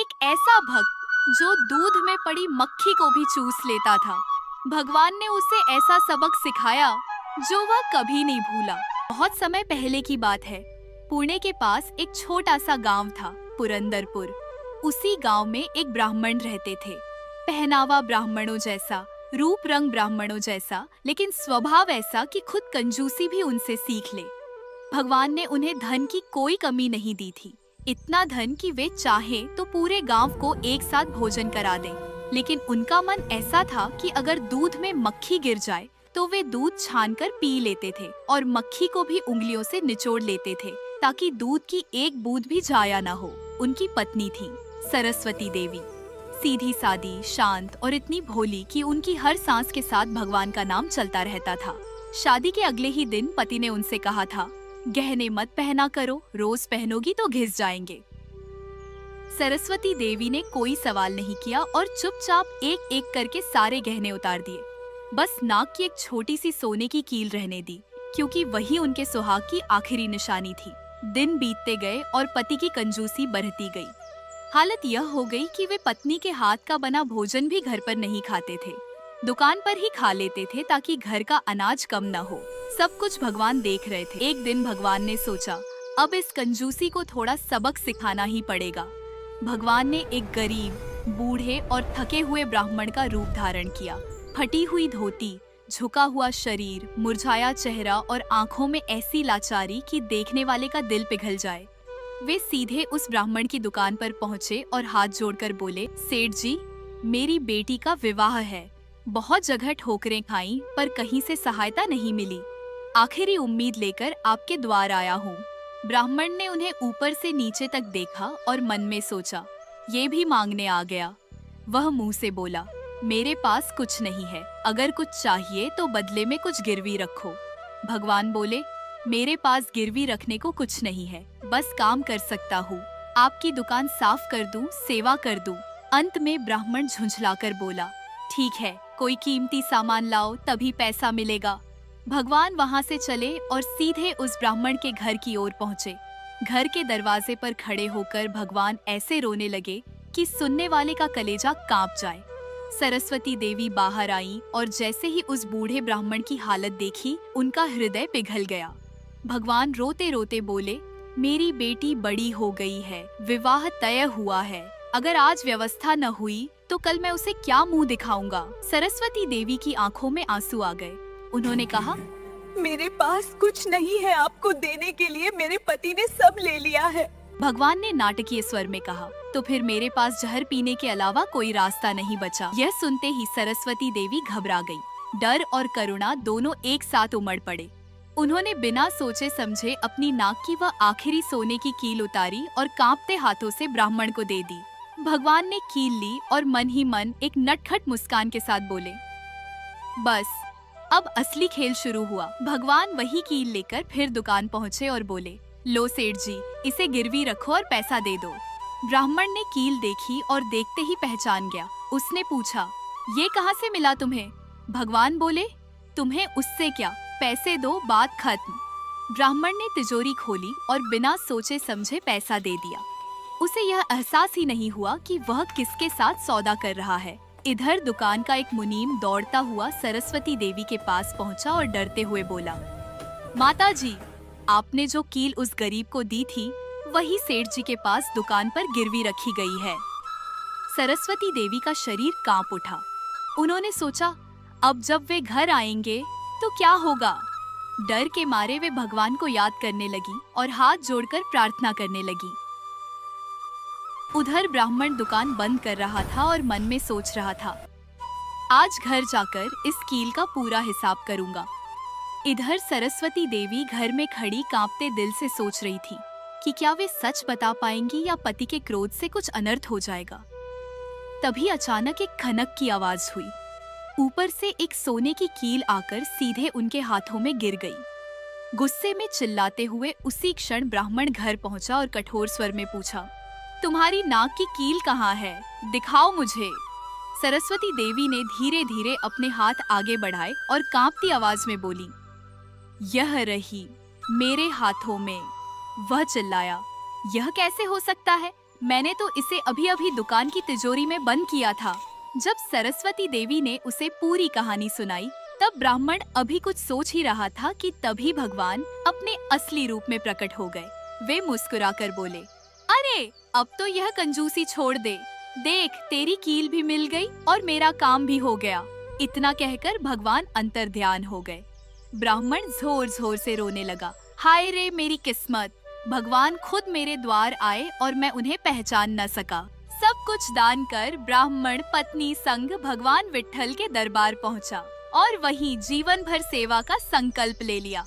एक ऐसा भक्त जो दूध में पड़ी मक्खी को भी चूस लेता था। भगवान ने उसे ऐसा सबक सिखाया जो वह कभी नहीं भूला। बहुत समय पहले की बात है। पुणे के पास एक छोटा सा गांव था, पुरंदरपुर। उसी गांव में एक ब्राह्मण रहते थे। पहनावा ब्राह्मणों जैसा, रूप रंग ब्राह्मणों जैसा, लेकिन स्वभाव ऐसा कि खुद कंजूसी भी उनसे सीख ले। भगवान ने उन्हें धन की कोई कमी नहीं दी थी। इतना धन कि वे चाहे तो पूरे गांव को एक साथ भोजन करा दें। लेकिन उनका मन ऐसा था कि अगर दूध में मक्खी गिर जाए तो वे दूध छानकर पी लेते थे और मक्खी को भी उंगलियों से निचोड़ लेते थे ताकि दूध की एक बूंद भी जाया न हो। उनकी पत्नी थी सरस्वती देवी, सीधी सादी, शांत और इतनी भोली कि उनकी हर सांस के साथ भगवान का नाम चलता रहता था। शादी के अगले ही दिन पति ने उनसे कहा था, गहने मत पहना करो, रोज पहनोगी तो घिस जाएंगे। सरस्वती देवी ने कोई सवाल नहीं किया और चुपचाप एक एक करके सारे गहने उतार दिए। बस नाक की एक छोटी सी सोने की कील रहने दी, क्योंकि वही उनके सुहाग की आखिरी निशानी थी। दिन बीतते गए और पति की कंजूसी बढ़ती गई। हालत यह हो गई कि वे पत्नी के हाथ का बना भोजन भी घर पर नहीं खाते थे, दुकान पर ही खा लेते थे ताकि घर का अनाज कम न हो। सब कुछ भगवान देख रहे थे। एक दिन भगवान ने सोचा, अब इस कंजूसी को थोड़ा सबक सिखाना ही पड़ेगा। भगवान ने एक गरीब, बूढ़े और थके हुए ब्राह्मण का रूप धारण किया। फटी हुई धोती, झुका हुआ शरीर, मुरझाया चेहरा और आंखों में ऐसी लाचारी कि देखने वाले का दिल पिघल जाए। वे सीधे उस ब्राह्मण की दुकान पर पहुंचे और हाथ जोड़कर बोले, सेठ जी, मेरी बेटी का विवाह है। बहुत जगह ठोकरें खाई पर कहीं से सहायता नहीं मिली। आखिरी उम्मीद लेकर आपके द्वार आया हूँ। ब्राह्मण ने उन्हें ऊपर से नीचे तक देखा और मन में सोचा, ये भी मांगने आ गया। वह मुंह से बोला, मेरे पास कुछ नहीं है, अगर कुछ चाहिए तो बदले में कुछ गिरवी रखो। भगवान बोले, मेरे पास गिरवी रखने को कुछ नहीं है, बस काम कर सकता हूँ। आपकी दुकान साफ कर दूं, सेवा कर दूं। अंत में ब्राह्मण झुंझलाकर बोला, ठीक है, कोई कीमती सामान लाओ तभी पैसा मिलेगा। भगवान वहां से चले और सीधे उस ब्राह्मण के घर की ओर पहुंचे। घर के दरवाजे पर खड़े होकर भगवान ऐसे रोने लगे कि सुनने वाले का कलेजा कांप जाए। सरस्वती देवी बाहर आई और जैसे ही उस बूढ़े ब्राह्मण की हालत देखी, उनका हृदय पिघल गया। भगवान रोते रोते बोले, मेरी बेटी बड़ी हो गई है, विवाह तय हुआ है। अगर आज व्यवस्था न हुई तो कल मैं उसे क्या मुंह दिखाऊंगा। सरस्वती देवी की आंखों में आंसू आ गए। उन्होंने कहा, मेरे पास कुछ नहीं है आपको देने के लिए, मेरे पति ने सब ले लिया है। भगवान ने नाटकीय स्वर में कहा, तो फिर मेरे पास जहर पीने के अलावा कोई रास्ता नहीं बचा। यह सुनते ही सरस्वती देवी घबरा गई। डर और करुणा दोनों एक साथ उमड़ पड़े। उन्होंने बिना सोचे समझे अपनी नाक की वह आखिरी सोने की कील उतारी और कांपते हाथों से ब्राह्मण को दे दी। भगवान ने कील ली और मन ही मन एक नटखट मुस्कान के साथ बोले, बस अब असली खेल शुरू हुआ। भगवान वही कील लेकर फिर दुकान पहुँचे और बोले, लो सेठ जी, इसे गिरवी रखो और पैसा दे दो। ब्राह्मण ने कील देखी और देखते ही पहचान गया। उसने पूछा, ये कहाँ से मिला तुम्हें? भगवान बोले, तुम्हें उससे क्या, पैसे दो, बात खत्म। ब्राह्मण ने तिजोरी खोली और बिना सोचे समझे पैसा दे दिया। उसे यह एहसास ही नहीं हुआ कि वह किसके साथ सौदा कर रहा है। इधर दुकान का एक मुनीम दौड़ता हुआ सरस्वती देवी के पास पहुंचा और डरते हुए बोला, माता जी, आपने जो कील उस गरीब को दी थी वही सेठ जी के पास दुकान पर गिरवी रखी गई है। सरस्वती देवी का शरीर कांप उठा। उन्होंने सोचा, अब जब वे घर आएंगे तो क्या होगा। डर के मारे वे भगवान को याद करने लगी और हाथ जोड़कर प्रार्थना करने लगी। उधर ब्राह्मण दुकान बंद कर रहा था और मन में सोच रहा था, आज घर जाकर इस कील का पूरा हिसाब करूंगा। इधर सरस्वती देवी घर में खड़ी कांपते दिल से सोच रही थी कि क्या वे सच बता पाएंगी या पति के क्रोध से कुछ अनर्थ हो जाएगा। तभी अचानक एक खनक की आवाज हुई। ऊपर से एक सोने की कील आकर सीधे उनके हाथों में गिर गई। गुस्से में चिल्लाते हुए उसी क्षण ब्राह्मण घर पहुंचा और कठोर स्वर में पूछा, तुम्हारी नाक की कील कहाँ है, दिखाओ मुझे। सरस्वती देवी ने धीरे धीरे अपने हाथ आगे बढ़ाए और कांपती आवाज में बोली, यह रही मेरे हाथों में। वह चिल्लाया, यह कैसे हो सकता है? मैंने तो इसे अभी अभी दुकान की तिजोरी में बंद किया था। जब सरस्वती देवी ने उसे पूरी कहानी सुनाई, तब ब्राह्मण अभी कुछ सोच ही रहा था कि तभी भगवान अपने असली रूप में प्रकट हो गए। वे मुस्कुराकर बोले, अरे अब तो यह कंजूसी छोड़ दे। देख, तेरी कील भी मिल गई और मेरा काम भी हो गया। इतना कहकर भगवान अंतर्ध्यान हो गए। ब्राह्मण जोर जोर से रोने लगा। हाय रे मेरी किस्मत, भगवान खुद मेरे द्वार आए और मैं उन्हें पहचान न सका। सब कुछ दान कर ब्राह्मण पत्नी संग भगवान विट्ठल के दरबार पहुंचा और वहीं जीवन भर सेवा का संकल्प ले लिया।